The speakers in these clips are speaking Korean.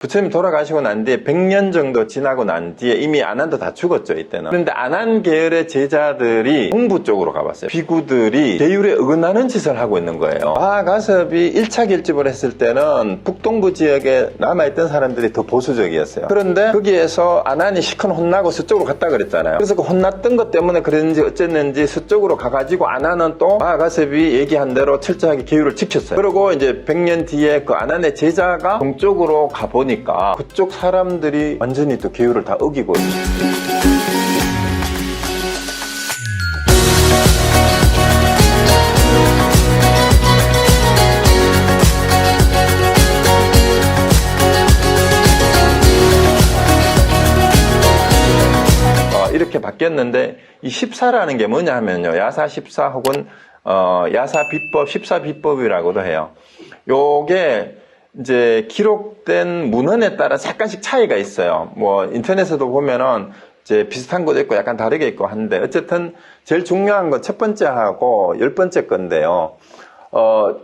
부처님 돌아가시고 난 뒤에 100년 정도 지나고 난 뒤에 이미 아난도 다 죽었죠, 이때는. 그런데 아난 계열의 제자들이 홍부 쪽으로 가봤어요. 비구들이 계율에 어긋나는 짓을 하고 있는 거예요. 마하가섭이 1차 결집을 했을 때는 북동부 지역에 남아있던 사람들이 더 보수적이었어요. 그런데 거기에서 아난이 시큰 혼나고 서쪽으로 갔다 그랬잖아요. 그래서 그 혼났던 것 때문에 그랬는지 어쨌는지 서쪽으로 가가지고 아난은 또 마하가섭이 얘기한 대로 철저하게 계율을 지켰어요. 그리고 이제 100년 뒤에 그 아난의 제자가 동쪽으로 가보니 그쪽 사람들이 완전히 또 계율을 다 어기고 이렇게 바뀌었는데 이 14라는 게 뭐냐 하면요, 야사 14 혹은 야사 비법 14 비법이라고도 해요. 요게 이제 기록된 문헌에 따라 약간씩 차이가 있어요. 뭐 인터넷에도 보면은 이제 비슷한 것도 있고 약간 다르게 있고 한데, 어쨌든 제일 중요한 건 첫 번째하고 10번째 건데요.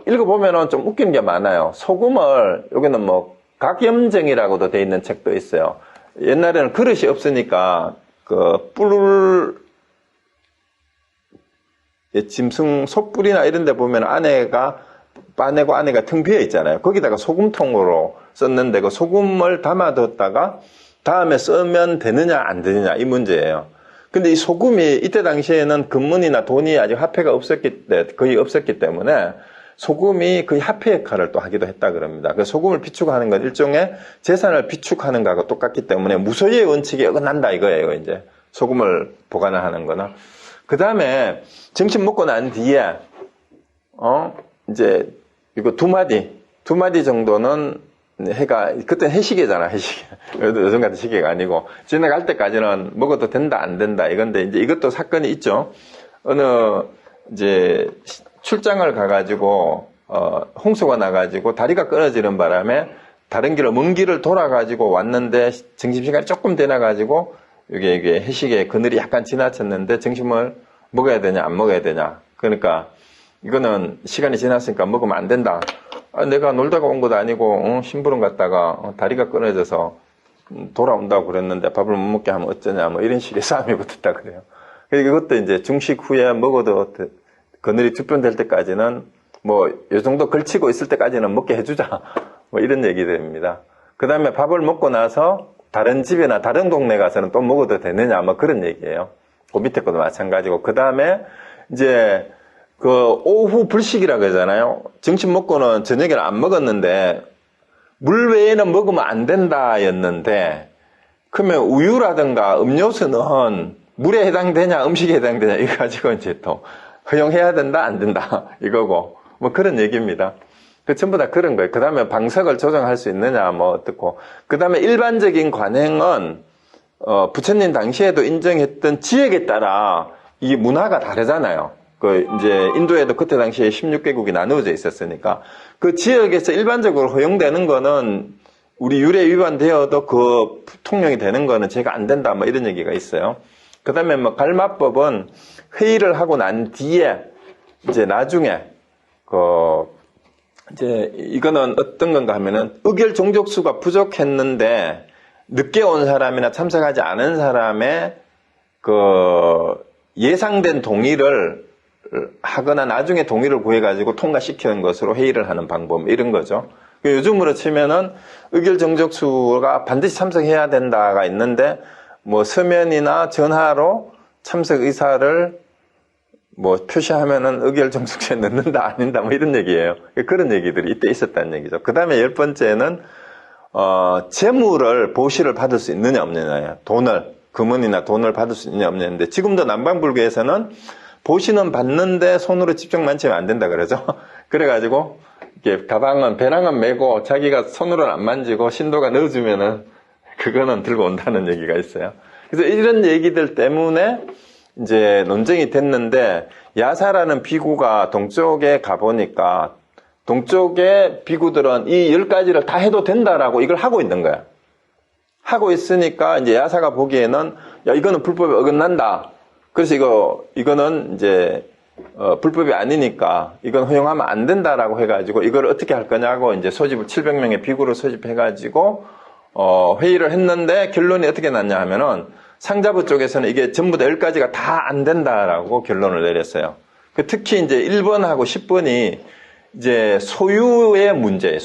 읽어보면은 좀 웃긴 게 많아요. 소금을, 여기는 뭐 각염정이라고도 돼 있는 책도 있어요. 옛날에는 그릇이 없으니까 짐승 솥불이나 이런 데 보면 빠내고 안에가 텅 비어 있잖아요. 거기다가 소금통으로 썼는데 그 소금을 담아뒀다가 다음에 쓰면 되느냐 안 되느냐 이 문제예요. 근데 이 소금이 이때 당시에는 금문이나 돈이 아직 화폐가 거의 없었기 때문에 소금이 거의 화폐 역할을 또 하기도 했다 그럽니다. 그 소금을 비축하는 건 일종의 재산을 비축하는 거하고 똑같기 때문에 무소유의 원칙에 어긋난다 이거예요. 이제 소금을 보관을 하는 거는. 그 다음에 점심 먹고 난 뒤에 이제 이거 두 마디 정도는 해가, 그때 해시계잖아, 해시계. 요즘 같은 시계가 아니고, 지나갈 때까지는 먹어도 된다, 안 된다, 이건데, 이제 이것도 사건이 있죠. 이제, 출장을 가가지고, 홍수가 나가지고, 다리가 끊어지는 바람에, 다른 길로, 먼 길을 돌아가지고 왔는데, 점심시간이 조금 되나가지고, 이게 해시계 그늘이 약간 지나쳤는데, 점심을 먹어야 되냐, 안 먹어야 되냐. 그러니까, 이거는 시간이 지났으니까 먹으면 안 된다. 내가 놀다가 온 것도 아니고 심부름 갔다가 다리가 끊어져서 돌아온다고 그랬는데 밥을 못 먹게 하면 어쩌냐 뭐 이런 식의 싸움이 붙었다 그래요. 이것도 이제 중식 후에 먹어도 그늘이 두편될 때까지는 뭐 이 정도 걸치고 있을 때까지는 먹게 해주자 뭐 이런 얘기들입니다. 그 다음에 밥을 먹고 나서 다른 집이나 다른 동네 가서는 또 먹어도 되느냐 뭐 그런 얘기예요. 그 밑에 것도 마찬가지고. 그 다음에 이제 오후 불식이라고 하잖아요. 점심 먹고는 저녁에는 안 먹었는데, 물 외에는 먹으면 안 된다였는데, 그러면 우유라든가 음료수는 물에 해당되냐, 음식에 해당되냐, 이거 가지고 이제 또 허용해야 된다, 안 된다, 이거고, 뭐 그런 얘기입니다. 전부 다 그런 거예요. 그 다음에 방석을 조정할 수 있느냐, 뭐 어떻고. 그 다음에 일반적인 관행은, 부처님 당시에도 인정했던 지역에 따라 이 문화가 다르잖아요. 이제, 인도에도 그때 당시에 16개국이 나누어져 있었으니까, 그 지역에서 일반적으로 허용되는 거는, 우리 율에 위반되어도 통용이 되는 거는 제가 안 된다, 뭐 이런 얘기가 있어요. 그 다음에 갈마법은 회의를 하고 난 뒤에, 이제 나중에, 이제, 이거는 어떤 건가 하면은, 의결 종족수가 부족했는데, 늦게 온 사람이나 참석하지 않은 사람의, 예상된 동의를 하거나 나중에 동의를 구해가지고 통과시키는 것으로 회의를 하는 방법, 이런 거죠. 요즘으로 치면은 의결 정족수가 반드시 참석해야 된다가 있는데, 뭐 서면이나 전화로 참석 의사를 뭐 표시하면은 의결 정족수에 넣는다, 아닌다, 뭐 이런 얘기예요. 그런 얘기들이 이때 있었다는 얘기죠. 그 다음에 10번째는, 재물을, 보시를 받을 수 있느냐, 없느냐예요. 금은이나 돈을 받을 수 있느냐, 없느냐인데, 지금도 남방불교에서는 보시는 받는데 손으로 직접 만지면 안 된다 그러죠. 그래가지고 이렇게 배낭은 메고 자기가 손으로는 안 만지고 신도가 넣어주면은 그거는 들고 온다는 얘기가 있어요. 그래서 이런 얘기들 때문에 이제 논쟁이 됐는데, 야사라는 비구가 동쪽에 가보니까 동쪽의 비구들은 이 10가지를 다 해도 된다라고 이걸 하고 있는 거야. 하고 있으니까 이제 야사가 보기에는 야, 이거는 불법에 어긋난다. 그래서 이거는 이제 불법이 아니니까 이건 허용하면 안 된다라고 해가지고 이걸 어떻게 할 거냐고 이제 소집을 700명의 비구를 소집해가지고 회의를 했는데 결론이 어떻게 났냐 하면은 상자부 쪽에서는 이게 전부 다 10가지가 다 안 된다라고 결론을 내렸어요. 특히 이제 1번하고 10번이 이제 소유의 문제.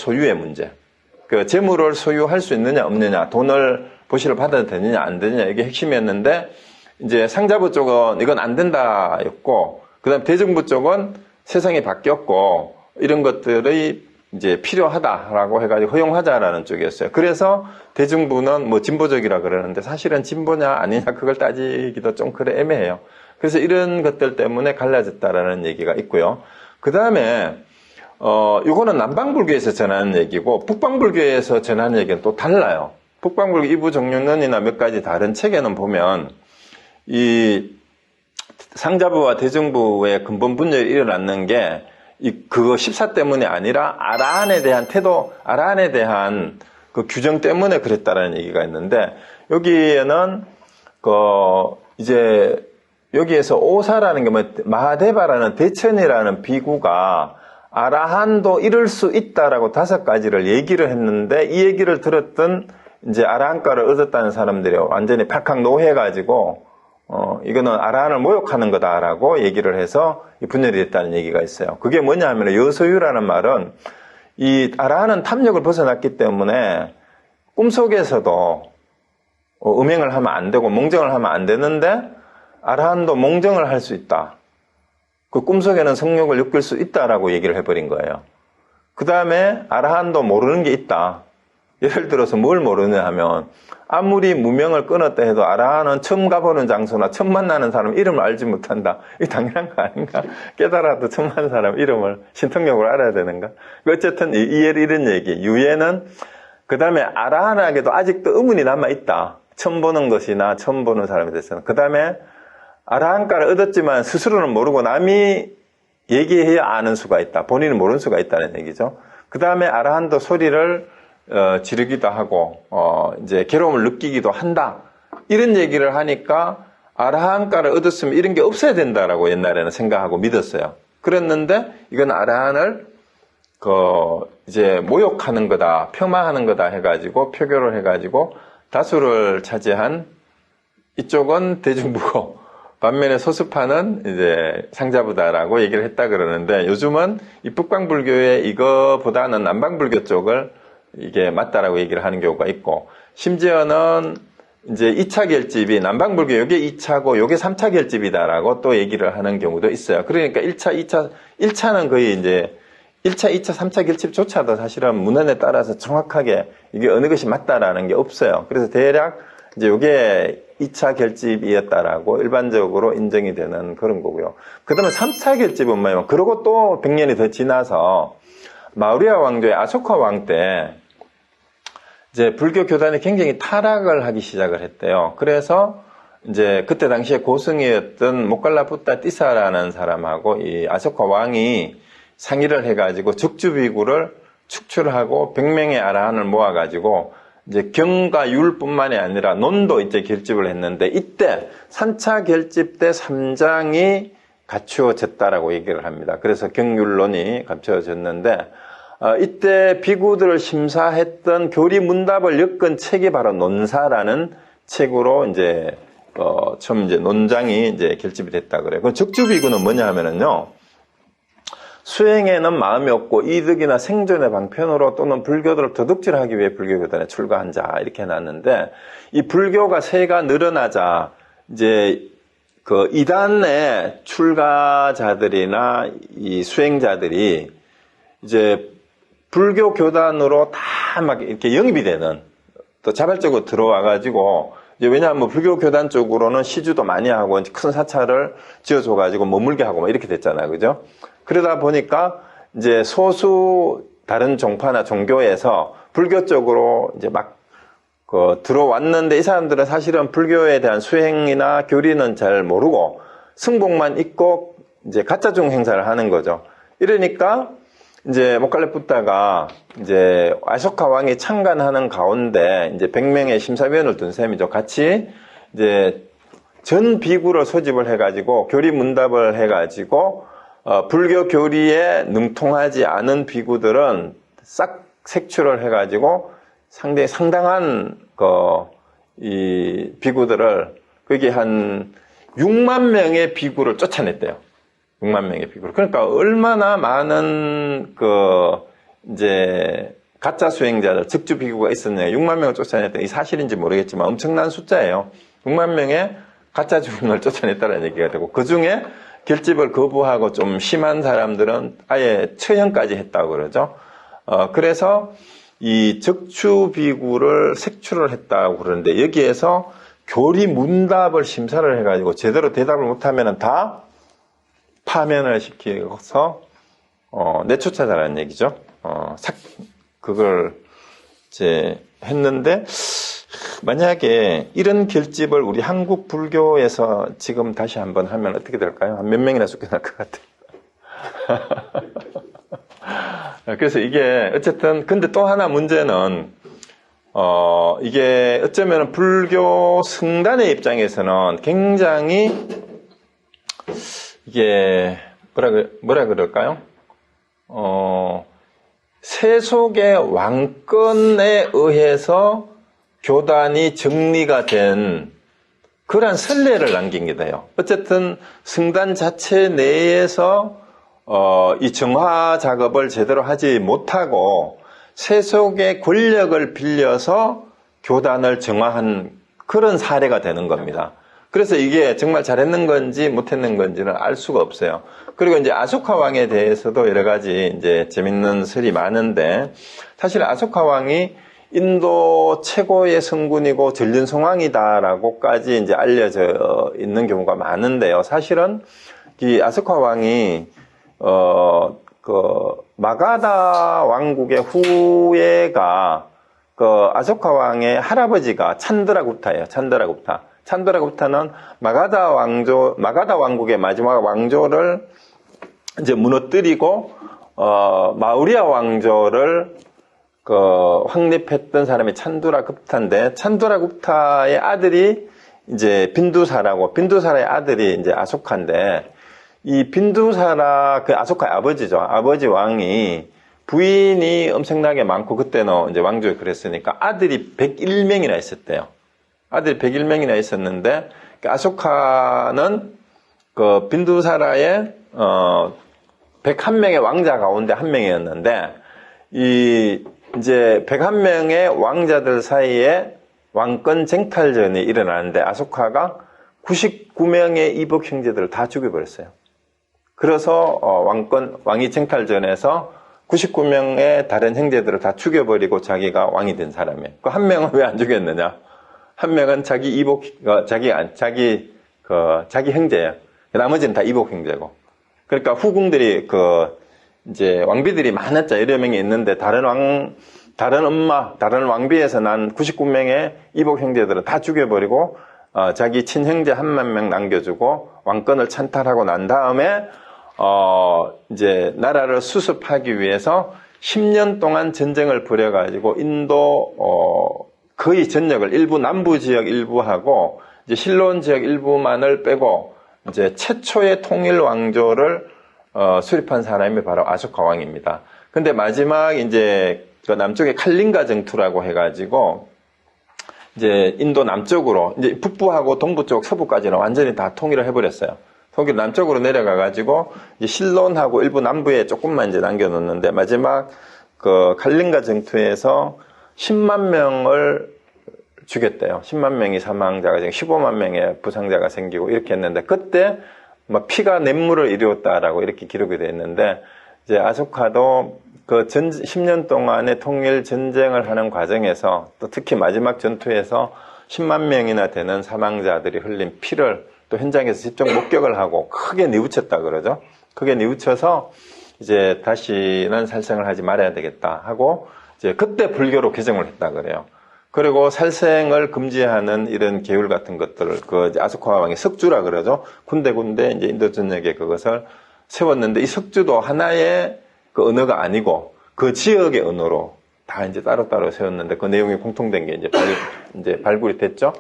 그 재물을 소유할 수 있느냐 없느냐, 돈을 보시를 받아도 되느냐 안 되느냐, 이게 핵심이었는데, 이제 상자부 쪽은 이건 안 된다였고, 그 다음 대정부 쪽은 세상이 바뀌었고, 이런 것들이 이제 필요하다라고 해가지고 허용하자라는 쪽이었어요. 그래서 대정부는 뭐 진보적이라 그러는데 사실은 진보냐 아니냐 그걸 따지기도 좀 그래 애매해요. 그래서 이런 것들 때문에 갈라졌다라는 얘기가 있고요. 그 다음에 이거는 남방불교에서 전하는 얘기고 북방불교에서 전하는 얘기는 또 달라요. 북방불교 이부 정륜론이나 몇 가지 다른 책에는 보면 이 상자부와 대정부의 근본 분열이 일어났는 게 그거 14 때문이 아니라 아라한에 대한 태도, 아라한에 대한 그 규정 때문에 그랬다라는 얘기가 있는데, 여기에는 이제 여기에서 오사라는 게 마하데바라는 대천이라는 비구가 아라한도 이룰 수 있다라고 5가지를 얘기를 했는데, 이 얘기를 들었던 이제 아라한가를 얻었다는 사람들이 완전히 팍팍 노해가지고 이거는 아라한을 모욕하는 거다라고 얘기를 해서 분열이 됐다는 얘기가 있어요. 그게 뭐냐 하면 여소유라는 말은 이 아라한은 탐욕을 벗어났기 때문에 꿈속에서도 음행을 하면 안 되고 몽정을 하면 안 되는데 아라한도 몽정을 할 수 있다. 그 꿈속에는 성욕을 느낄 수 있다라고 얘기를 해버린 거예요. 그 다음에 아라한도 모르는 게 있다. 예를 들어서 뭘 모르냐 하면 아무리 무명을 끊었다 해도 아라한은 처음 가보는 장소나 처음 만나는 사람 이름을 알지 못한다. 이게 당연한 거 아닌가? 깨달아도 처음 만난 사람 이름을 신통력으로 알아야 되는가? 어쨌든 이런 얘기. 유예는 그 다음에 아라한에게도 아직도 의문이 남아있다. 처음 보는 것이나 처음 보는 사람에 대해서는. 그 다음에 아라한가를 얻었지만 스스로는 모르고 남이 얘기해야 아는 수가 있다. 본인은 모르는 수가 있다는 얘기죠. 그 다음에 아라한도 소리를 지르기도 하고 이제 괴로움을 느끼기도 한다. 이런 얘기를 하니까 아라한가를 얻었으면 이런 게 없어야 된다라고 옛날에는 생각하고 믿었어요. 그랬는데 이건 아라한을 이제 모욕하는 거다, 폄하하는 거다 해가지고 표결을 해가지고 다수를 차지한 이쪽은 대중부고 반면에 소수파는 이제 상자부다라고 얘기를 했다 그러는데, 요즘은 이 북방불교의 이거보다는 남방불교 쪽을 이게 맞다라고 얘기를 하는 경우가 있고, 심지어는 이제 2차 결집이 남방불교 요게 2차고 요게 3차 결집이다라고 또 얘기를 하는 경우도 있어요. 그러니까 1차는 거의 이제 1차, 2차, 3차 결집조차도 사실은 문헌에 따라서 정확하게 이게 어느 것이 맞다라는 게 없어요. 그래서 대략 이제 요게 2차 결집이었다라고 일반적으로 인정이 되는 그런 거고요. 그 다음에 3차 결집은 뭐냐면, 그러고 또 100년이 더 지나서 마우리아 왕조의 아소카 왕 때 이제 불교 교단이 굉장히 타락을 하기 시작을 했대요. 그래서 이제 그때 당시에 고승이었던 모칼라푸타 띠사라는 사람하고 이 아소카 왕이 상의를 해가지고 적주비구를 축출하고 100명의 아라한을 모아가지고 이제 경과 율뿐만이 아니라 논도 이제 결집을 했는데, 이때 3차 결집 때 3장이 갖추어졌다라고 얘기를 합니다. 그래서 경율론이 갖추어졌는데, 이때 비구들을 심사했던 교리 문답을 엮은 책이 바로 논사라는 책으로 이제 처음 이제 논장이 이제 결집이 됐다 그래요. 그 적주비구는 뭐냐 하면은요, 수행에는 마음이 없고 이득이나 생존의 방편으로 또는 불교도를 도둑질하기 위해 불교교단에 출가한 자, 이렇게 해놨는데, 이 불교가 세가 늘어나자 이제 그 이단의 출가자들이나 이 수행자들이 이제 불교 교단으로 다 막 이렇게 영입이 되는, 또 자발적으로 들어와가지고, 이제 왜냐하면 불교 교단 쪽으로는 시주도 많이 하고 큰 사찰을 지어줘가지고 머물게 하고 막 이렇게 됐잖아요. 그죠? 그러다 보니까 이제 소수 다른 종파나 종교에서 불교 쪽으로 이제 막 들어왔는데, 이 사람들은 사실은 불교에 대한 수행이나 교리는 잘 모르고 승복만 있고 이제 가짜중 행사를 하는 거죠. 이러니까 이제 모칼라푸타가 이제 아소카 왕이 창간하는 가운데 이제 100명의 심사위원을 둔 셈이죠. 같이 이제 전 비구를 소집을 해가지고 교리 문답을 해가지고 불교 교리에 능통하지 않은 비구들은 싹 색출을 해가지고 상당히 상당한 이 비구들을 거기 한 6만 명의 비구를 쫓아냈대요. 6만 명의 비구를. 그러니까 얼마나 많은 이제 가짜 수행자들, 즉주 비구가 있었냐. 6만 명을 쫓아냈다. 이 사실인지 모르겠지만 엄청난 숫자예요. 6만 명의 가짜 주행을 쫓아냈다는 얘기가 되고, 그 중에 결집을 거부하고 좀 심한 사람들은 아예 처형까지 했다고 그러죠. 그래서 이 적추비구를 색출을 했다고 그러는데, 여기에서 교리 문답을 심사를 해가지고 제대로 대답을 못하면 다 파면을 시켜서 내쫓아달라는 얘기죠. 그걸 이제 했는데, 만약에 이런 결집을 우리 한국 불교에서 지금 다시 한번 하면 어떻게 될까요? 한 몇 명이나 쫓겨날 것 같아요. 그래서 이게 어쨌든, 근데 또 하나 문제는 이게 어쩌면 불교 승단의 입장에서는 굉장히 이게 뭐라 그럴까요? 세속의 왕권에 의해서 교단이 정리가 된 그러한 선례를 남긴 게 돼요. 어쨌든 승단 자체 내에서 이 정화 작업을 제대로 하지 못하고 세속의 권력을 빌려서 교단을 정화한 그런 사례가 되는 겁니다. 그래서 이게 정말 잘했는 건지 못했는 건지는 알 수가 없어요. 그리고 이제 아소카 왕에 대해서도 여러 가지 이제 재밌는 설이 많은데, 사실 아소카 왕이 인도 최고의 성군이고 전륜성왕이다라고까지 이제 알려져 있는 경우가 많은데요. 사실은 이 아소카 왕이 마가다 왕국의 후예가 아소카 왕의 할아버지가 찬드라굽타예요. 찬드라굽타는 마가다 왕국의 마지막 왕조를 이제 무너뜨리고 마우리아 왕조를 확립했던 사람이 찬드라굽타인데, 찬드라굽타의 아들이 이제 빈두사라의 아들이 이제 아소카인데, 이 빈두사라 아소카의 아버지죠. 아버지 왕이 부인이 엄청나게 많고, 그때는 이제 왕조에 그랬으니까 아들이 101명이나 있었대요. 아들이 101명이나 있었는데, 아소카는 빈두사라의 101명의 왕자 가운데 한 명이었는데, 이제 101명의 왕자들 사이에 왕권 쟁탈전이 일어나는데, 아소카가 99명의 이복 형제들을 다 죽여버렸어요. 그래서 왕위 쟁탈전에서 99명의 다른 형제들을 다 죽여버리고 자기가 왕이 된 사람이에요. 그 한 명은 왜 안 죽였느냐? 한 명은 자기 형제예요. 나머지는 다 이복 형제고. 그러니까 후궁들이 이제 왕비들이 많았죠. 여러 명이 있는데, 다른 왕비에서 난 99명의 이복 형제들은 다 죽여버리고, 자기 친형제 10,000명 남겨주고, 왕권을 찬탈하고 난 다음에, 이제 나라를 수습하기 위해서 10년 동안 전쟁을 벌여가지고, 인도, 거의 전역을 일부 남부 지역 일부하고, 이제 실론 지역 일부만을 빼고, 이제 최초의 통일 왕조를 수립한 사람이 바로 아소카 왕입니다. 근데 마지막 이제 남쪽에 칼링가 정투라고 해가지고 이제 인도 남쪽으로 이제 북부하고 동부 쪽 서부까지는 완전히 다 통일을 해버렸어요. 통일 남쪽으로 내려가가지고 이제 실론하고 일부 남부에 조금만 이제 남겨놓는데, 마지막 칼링가 정투에서 10만 명을 죽였대요. 10만 명이 사망자가 생기고 15만 명의 부상자가 생기고 이렇게 했는데, 그때 피가 냇물을 이루었다라고 이렇게 기록이 되어 있는데, 이제 아소카도 10년 동안의 통일 전쟁을 하는 과정에서, 또 특히 마지막 전투에서 10만 명이나 되는 사망자들이 흘린 피를 또 현장에서 직접 목격을 하고 크게 뉘우쳤다 그러죠. 크게 뉘우쳐서 이제 다시는 살생을 하지 말아야 되겠다 하고, 이제 그때 불교로 개정을 했다 그래요. 그리고 살생을 금지하는 이런 계율 같은 것들을 아소카 왕이 석주라 그러죠. 군데군데 이제 인도 전역에 그것을 세웠는데, 이 석주도 하나의 언어가 아니고 그 지역의 언어로 다 이제 따로따로 세웠는데, 그 내용이 공통된 게 이제 발굴이 됐죠.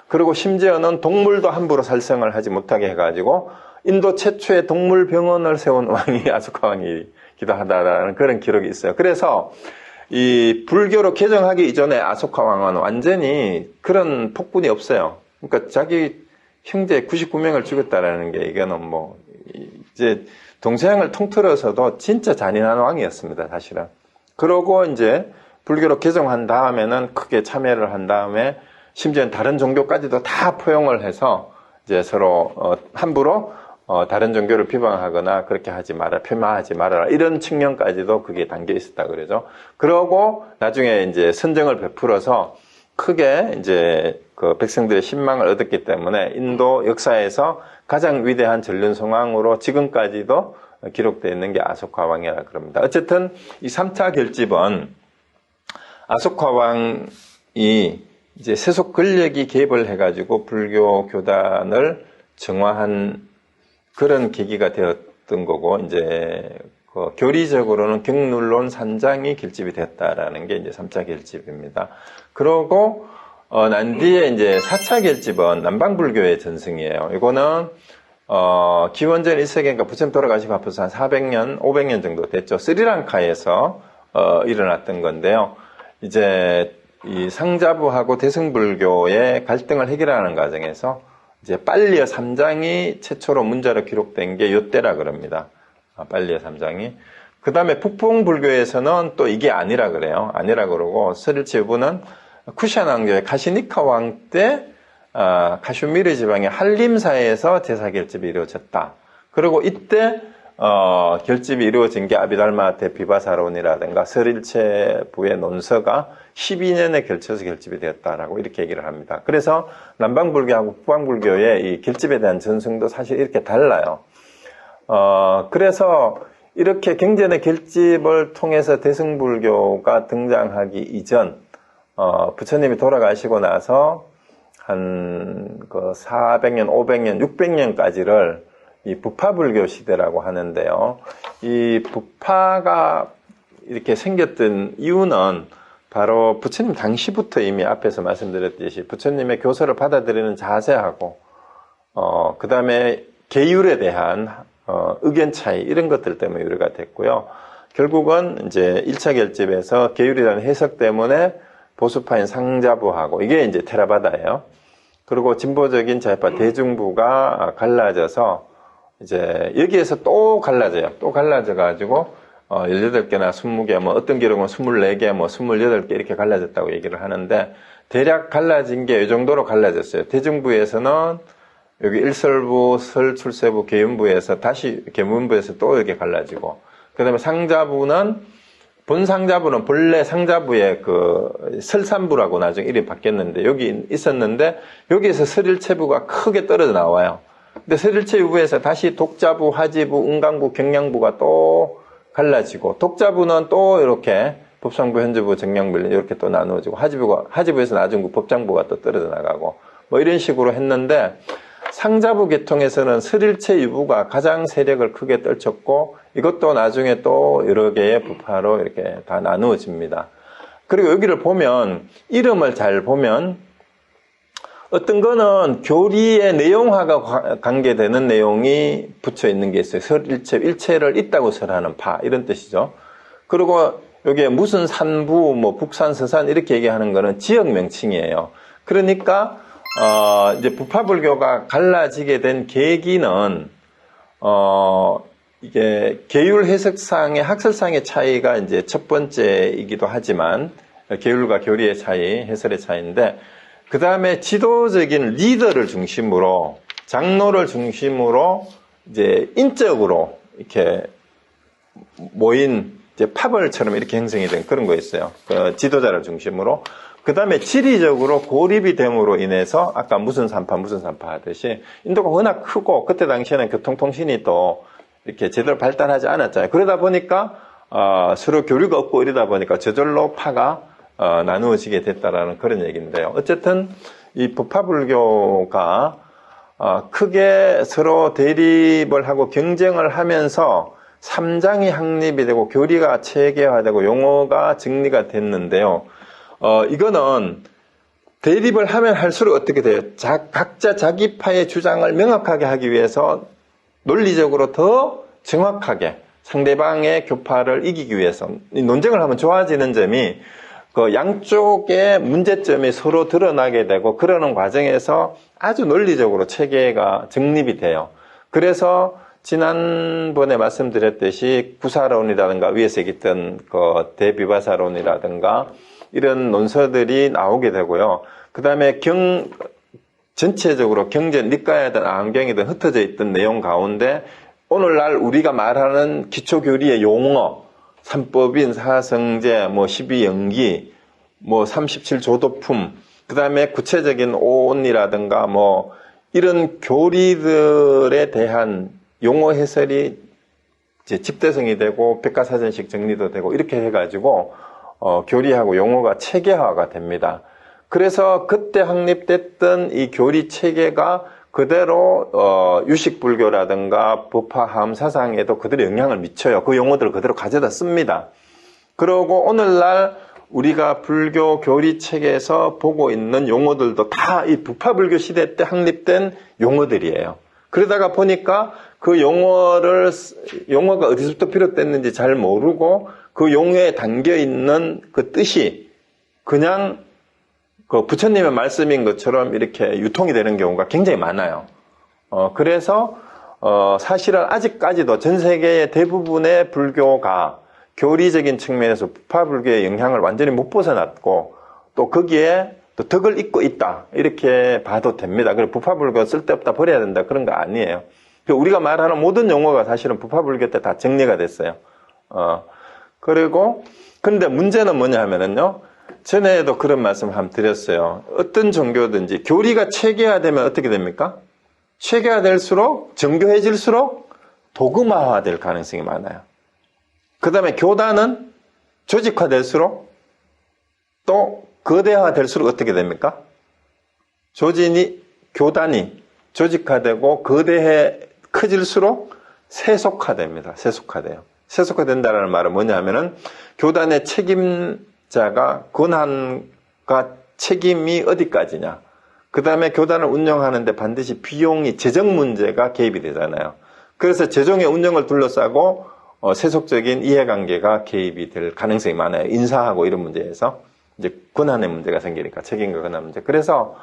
그리고 심지어는 동물도 함부로 살생을 하지 못하게 해가지고 인도 최초의 동물 병원을 세운 왕이 아소카 왕이기도 하다라는 그런 기록이 있어요. 그래서 이 불교로 개정하기 이전에 아소카 왕은 완전히 그런 폭군이 없어요. 그러니까 자기 형제 99명을 죽였다라는 게 이거는 뭐 이제 동서양을 통틀어서도 진짜 잔인한 왕이었습니다, 사실은. 그러고 이제 불교로 개정한 다음에는 크게 참여를 한 다음에 심지어 다른 종교까지도 다 포용을 해서 이제 서로 함부로 다른 종교를 비방하거나 그렇게 하지 마라, 폄하하지 말아라 이런 측면까지도 그게 담겨 있었다 그러죠. 그러고 나중에 이제 선정을 베풀어서 크게 이제 그 백성들의 신망을 얻었기 때문에 인도 역사에서 가장 위대한 전륜성왕으로 지금까지도 기록되어 있는 게 아소카 왕이라 그럽니다. 어쨌든 이 3차 결집은 아소카 왕이 이제 세속 권력이 개입을 해가지고 불교 교단을 정화한 그런 계기가 되었던 거고, 이제 그 교리적으로는 경룰론 산장이 결집이 됐다라는 게 이제 3차 결집입니다. 그러고 난 뒤에 이제 4차 결집은 남방불교의 전승이에요. 이거는 기원전 1세기니까 부처님 돌아가시고 앞서서 한 400년, 500년 정도 됐죠. 스리랑카에서 일어났던 건데요. 이제 이 상자부하고 대승불교의 갈등을 해결하는 과정에서 이제 빨리어 3장이 최초로 문자로 기록된 게 요때라 그럽니다. 빨리어 3장이. 그 다음에 북풍불교에서는 또 이게 아니라 그래요. 아니라 그러고 서릴체부는 쿠샨 왕조의 가시니카 왕 때 카슈미르 지방의 한림사에서 제사 결집이 이루어졌다. 그리고 이때 결집이 이루어진 게 아비달마 대비바사론이라든가 서릴체부의 논서가 12년에 걸쳐서 결집이 되었다라고 이렇게 얘기를 합니다. 그래서 남방불교하고 북방불교의 이 결집에 대한 전승도 사실 이렇게 달라요. 그래서 이렇게 경전의 결집을 통해서 대승불교가 등장하기 이전, 부처님이 돌아가시고 나서 한 그 400년, 500년, 600년까지를 이 부파불교 시대라고 하는데요. 이 부파가 이렇게 생겼던 이유는 바로 부처님 당시부터 이미 앞에서 말씀드렸듯이 부처님의 교서를 받아들이는 자세하고, 그 다음에 계율에 대한 의견 차이 이런 것들 때문에 유래가 됐고요. 결국은 이제 1차 결집에서 계율이라는 해석 때문에 보수파인 상자부하고 이게 이제 테라바다예요. 그리고 진보적인 자유파 대중부가 갈라져서 이제 여기에서 또 갈라져요. 또 갈라져가지고 18개나 20개, 뭐 어떤 기록은 24개, 뭐 28개 이렇게 갈라졌다고 얘기를 하는데 대략 갈라진 게 이 정도로 갈라졌어요. 대중부에서는 여기 일설부, 설출세부, 계문부에서 다시 계문부에서 또 이렇게 갈라지고, 그 다음에 상자부는 본상자부는 본래 상자부의 그 설산부라고 나중에 이름이 바뀌었는데 여기 있었는데 여기에서 설일체부가 크게 떨어져 나와요. 근데 설일체부에서 다시 독자부, 하지부, 은강부, 경량부가 또 갈라지고, 독자부는 또 이렇게 법상부, 현저부, 정량부 이렇게 또 나누어지고, 하지부에서 나중에 법장부가 또 떨어져 나가고 뭐 이런 식으로 했는데, 상자부 계통에서는 설일체 유부가 가장 세력을 크게 떨쳤고 이것도 나중에 또 여러 개의 부파로 이렇게 다 나누어집니다. 그리고 여기를 보면 이름을 잘 보면 어떤 거는 교리의 내용화가 관계되는 내용이 붙여 있는 게 있어요. 설일체, 일체를 있다고 설하는 파 이런 뜻이죠. 그리고 여기에 무슨 산부, 뭐 북산, 서산 이렇게 얘기하는 거는 지역 명칭이에요. 그러니까 이제 부파불교가 갈라지게 된 계기는, 이게 계율 해석상의 학설상의 차이가 이제 첫 번째이기도 하지만, 계율과 교리의 차이, 해설의 차이인데, 그 다음에 지도적인 리더를 중심으로, 장로를 중심으로, 이제 인적으로 이렇게 모인, 이제 파벌처럼 이렇게 형성이 된 그런 거 있어요. 그 지도자를 중심으로. 그 다음에 지리적으로 고립이 됨으로 인해서 아까 무슨 산파 하듯이 인도가 워낙 크고 그때 당시에는 교통통신이 또 이렇게 제대로 발달하지 않았잖아요. 그러다 보니까 서로 교류가 없고 이러다 보니까 저절로 파가 나누어지게 됐다라는 그런 얘기인데요. 어쨌든 이 부파불교가 크게 서로 대립을 하고 경쟁을 하면서 3장이 확립이 되고 교리가 체계화되고 용어가 정리가 됐는데요. 이거는 대립을 하면 할수록 어떻게 돼요? 각자 자기 파의 주장을 명확하게 하기 위해서 논리적으로 더 정확하게 상대방의 교파를 이기기 위해서. 이 논쟁을 하면 좋아지는 점이 그 양쪽의 문제점이 서로 드러나게 되고 그러는 과정에서 아주 논리적으로 체계가 정립이 돼요. 그래서 지난번에 말씀드렸듯이 구사론이라든가 위에서 얘기했던 그 대비바사론이라든가 이런 논서들이 나오게 되고요. 그 다음에 전체적으로 경제, 니까야든 안경이든 흩어져 있던 내용 가운데 오늘날 우리가 말하는 기초교리의 용어, 삼법인, 사성제, 뭐 12연기, 뭐 37조도품, 그 다음에 구체적인 오온이라든가 뭐 이런 교리들에 대한 용어 해설이 이제 집대성이 되고 백과사전식 정리도 되고 이렇게 해가지고 교리하고 용어가 체계화가 됩니다. 그래서 그때 확립됐던 이 교리 체계가 그대로 유식불교라든가 법화하음 사상에도 그대로 영향을 미쳐요. 그 용어들을 그대로 가져다 씁니다. 그러고 오늘날 우리가 불교 교리 체계에서 보고 있는 용어들도 다 이 부파불교 시대 때 확립된 용어들이에요. 그러다가 보니까 그 용어가 어디서부터 비롯됐는지 잘 모르고 그 용어에 담겨 있는 그 뜻이 그냥 그 부처님의 말씀인 것처럼 이렇게 유통이 되는 경우가 굉장히 많아요. 그래서 사실은 아직까지도 전 세계의 대부분의 불교가 교리적인 측면에서 부파불교의 영향을 완전히 못 벗어났고 또 거기에 또 덕을 잇고 있다 이렇게 봐도 됩니다. 그래서 부파불교 쓸데없다 버려야 된다 그런 거 아니에요. 우리가 말하는 모든 용어가 사실은 부파불교 때 다 정리가 됐어요. 그리고 근데 문제는 뭐냐 하면은요. 전에도 그런 말씀 한번 드렸어요. 어떤 종교든지 교리가 체계화되면 어떻게 됩니까? 체계화될수록 정교해질수록 도그마화될 가능성이 많아요. 그 다음에 교단은 조직화될수록 또 거대화될수록 어떻게 됩니까? 교단이 조직화되고 커질수록 세속화됩니다. 세속화돼요. 세속화된다는 말은 뭐냐 하면은 교단의 책임자가 권한과 책임이 어디까지냐. 그 다음에 교단을 운영하는데 반드시 비용이 재정 문제가 개입이 되잖아요. 그래서 재정의 운영을 둘러싸고 세속적인 이해관계가 개입이 될 가능성이 많아요. 인사하고 이런 문제에서 이제 권한의 문제가 생기니까 책임과 권한 문제. 그래서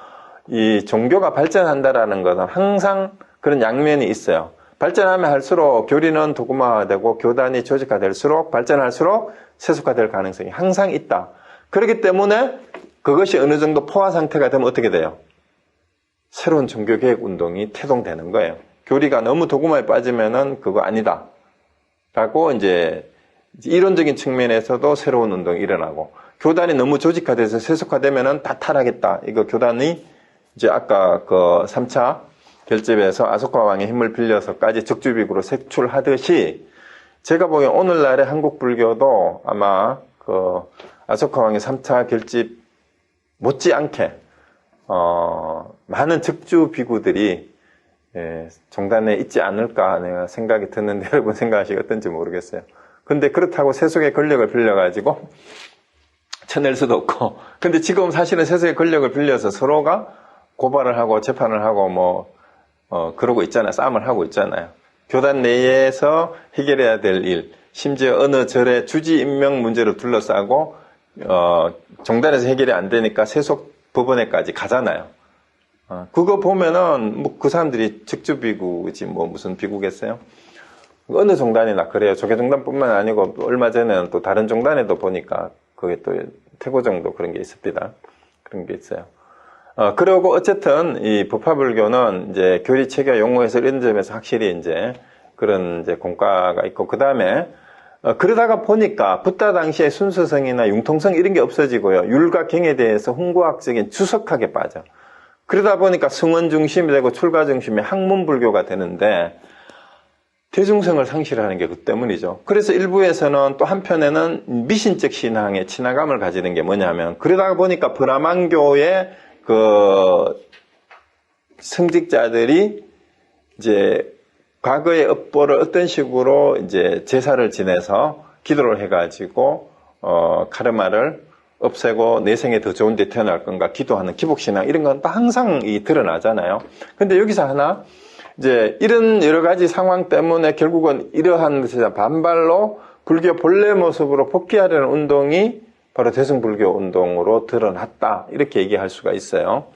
이 종교가 발전한다라는 것은 항상 그런 양면이 있어요. 발전하면 할수록 교리는 도구화되고 교단이 조직화될수록 발전할수록 세속화될 가능성이 항상 있다. 그렇기 때문에 그것이 어느 정도 포화 상태가 되면 어떻게 돼요? 새로운 종교개혁 운동이 태동되는 거예요. 교리가 너무 도구화에 빠지면은 그거 아니다. 라고 이제 이론적인 측면에서도 새로운 운동이 일어나고 교단이 너무 조직화돼서 세속화되면은 다 타락했다. 이거 교단이 이제 아까 그 3차 결집에서 아소카 왕의 힘을 빌려서까지 적주비구로 색출하듯이 제가 보기엔 오늘날의 한국 불교도 아마 그 아소카 왕의 3차 결집 못지않게 많은 적주비구들이 종단에 있지 않을까 내가 생각이 드는데 여러분 생각하시기 어떤지 모르겠어요. 근데 그렇다고 세속의 권력을 빌려가지고 쳐낼 수도 없고 근데 지금 사실은 세속의 권력을 빌려서 서로가 고발을 하고 재판을 하고 그러고 있잖아요. 싸움을 하고 있잖아요. 교단 내에서 해결해야 될 일, 심지어 어느 절의 주지 임명 문제를 둘러싸고 종단에서 해결이 안 되니까 세속 법원에까지 가잖아요. 그거 보면은 그 사람들이 직주비구지 무슨 비구겠어요? 어느 종단이나 그래요. 조계종단뿐만 아니고 얼마 전에는 또 다른 종단에도 보니까 그게 또 태고정도 그런 게 있습니다. 그런 게 있어요. 그리고 어쨌든 이 부파불교는 이제 교리 체계 용어에서 이런 점에서 확실히 이제 그런 이제 공과가 있고 그 다음에 그러다가 보니까 붓다 당시에 순서성이나 융통성 이런 게 없어지고요. 율과 경에 대해서 홍구학적인 추석하게 빠져. 그러다 보니까 승원 중심이 되고 출가 중심이 학문불교가 되는데 대중성을 상실하는 게 그 때문이죠. 그래서 일부에서는 또 한편에는 미신적 신앙에 친화감을 가지는 게 뭐냐면 그러다가 보니까 브라만교의 그 성직자들이 이제 과거의 업보를 어떤 식으로 이제 제사를 지내서 기도를 해가지고 카르마를 없애고 내생에 더 좋은 데 태어날 건가 기도하는 기복신앙 이런 건 항상 드러나잖아요. 근데 여기서 하나 이제 이런 여러 가지 상황 때문에 결국은 이러한 것에 반발로 불교 본래 모습으로 복귀하려는 운동이 바로 대승불교 운동으로 드러났다. 이렇게 얘기할 수가 있어요.